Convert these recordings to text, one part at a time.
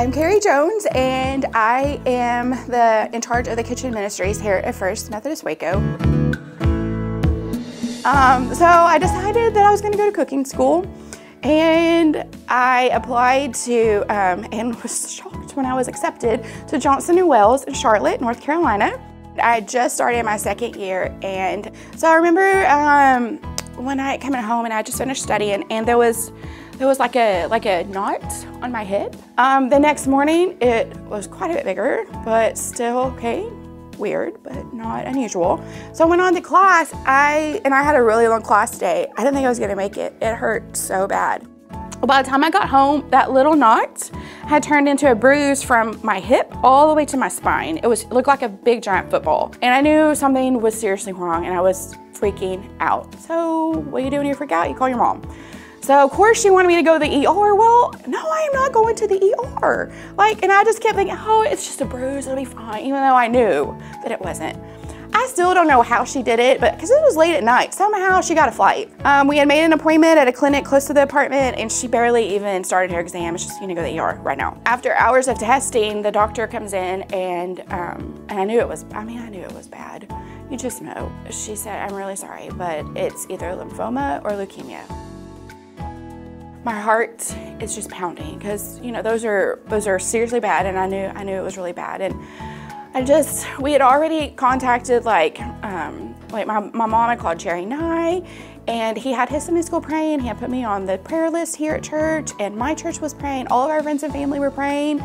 I'm Cari Jones, and I am in charge of the kitchen ministries here at First Methodist Waco. So I decided that I was going to go to cooking school, and I applied to and was shocked when I was accepted to Johnson & Wales in Charlotte, North Carolina. I just started my second year, and so I remember one night coming home, and I just finished studying, and there was like a knot on my hip. The next morning, it was quite a bit bigger, but still okay. Weird, but not unusual. So I went on to class, and I had a really long class day. I didn't think I was gonna make it. It hurt so bad. By the time I got home, that little knot had turned into a bruise from my hip all the way to my spine. It looked like a big giant football. And I knew something was seriously wrong, and I was freaking out. So what do you do when you freak out? You call your mom. So of course she wanted me to go to the ER. Well, no, I am not going to the ER. And I just kept thinking, oh, it's just a bruise, it'll be fine, even though I knew that it wasn't. I still don't know how she did it, but because it was late at night, somehow she got a flight. We had made an appointment at a clinic close to the apartment, and she barely even started her exam. It's just, you need to go to the ER right now. After hours of testing, the doctor comes in, and I knew it was bad. You just know. She said, I'm really sorry, but it's either lymphoma or leukemia. My heart is just pounding because, you know, those are seriously bad, and I knew it was really bad. And we had already contacted my mom had called Jerry Nye, and he had his Sunday school praying. He had put me on the prayer list here at church, and my church was praying. All of our friends and family were praying.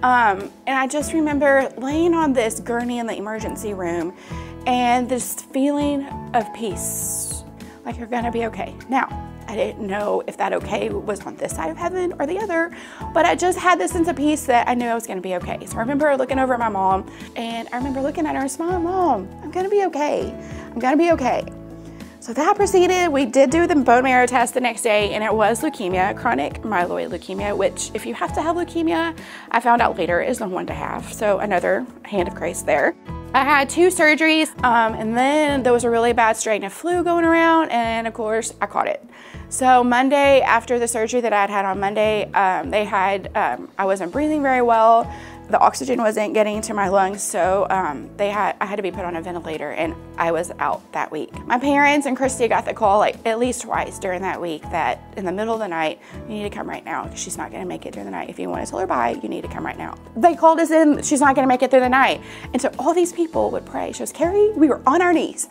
And I just remember laying on this gurney in the emergency room and this feeling of peace, like you're gonna be okay. Now, I didn't know if that okay was on this side of heaven or the other, but I just had this sense of peace that I knew I was gonna be okay. So I remember looking over at my mom, and I remember looking at her and smiling, Mom, I'm gonna be okay. I'm gonna be okay. So that proceeded. We did do the bone marrow test the next day, and it was leukemia, chronic myeloid leukemia, which if you have to have leukemia, I found out later is the one to have. So another hand of grace there. I had 2 surgeries, and then there was a really bad strain of flu going around, and of course I caught it. So Monday, after the surgery that I had on Monday, I wasn't breathing very well. The oxygen wasn't getting to my lungs, so I had to be put on a ventilator, and I was out that week. My parents and Christy got the call at least twice during that week that in the middle of the night, you need to come right now, because she's not gonna make it through the night. If you want to tell her bye, you need to come right now. They called us in, she's not gonna make it through the night. And so all these people would pray. She goes, Cari, we were on our knees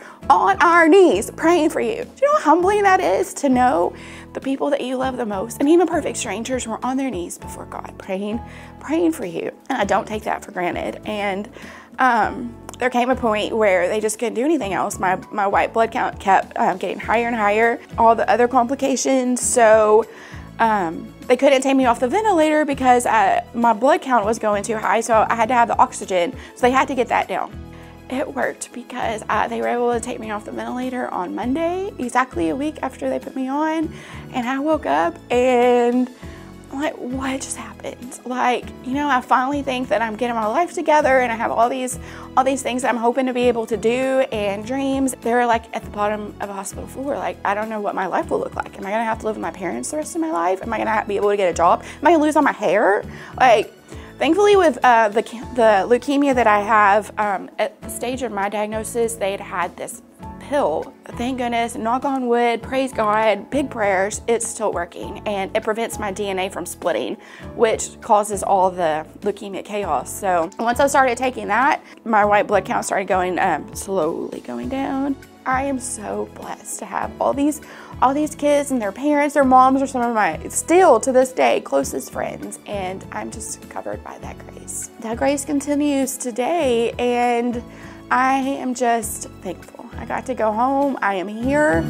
praying for you. Do you know how humbling that is to know the people that you love the most, and even perfect strangers, were on their knees before God praying for you? And I don't take that for granted. And there came a point where they just couldn't do anything else. My white blood count kept getting higher and higher, all the other complications. So they couldn't take me off the ventilator because my blood count was going too high, so I had to have the oxygen. So they had to get that down. It worked because they were able to take me off the ventilator on Monday, exactly a week after they put me on. And I woke up and I'm like, what just happened? I finally think that I'm getting my life together, and I have all these things that I'm hoping to be able to do, and dreams. They're at the bottom of a hospital floor. I don't know what my life will look like. Am I gonna have to live with my parents the rest of my life? Am I gonna be able to get a job? Am I gonna lose all my hair? Thankfully, with the leukemia that I have, at the stage of my diagnosis, they had this pill. Thank goodness, knock on wood, praise God, big prayers, it's still working, and it prevents my DNA from splitting, which causes all the leukemia chaos. So once I started taking that, my white blood count started slowly going down. I am so blessed to have all these kids, and their parents, their moms are some of my, still to this day, closest friends, and I'm just covered by that grace. That grace continues today, and I am just thankful. I got to go home. I am here.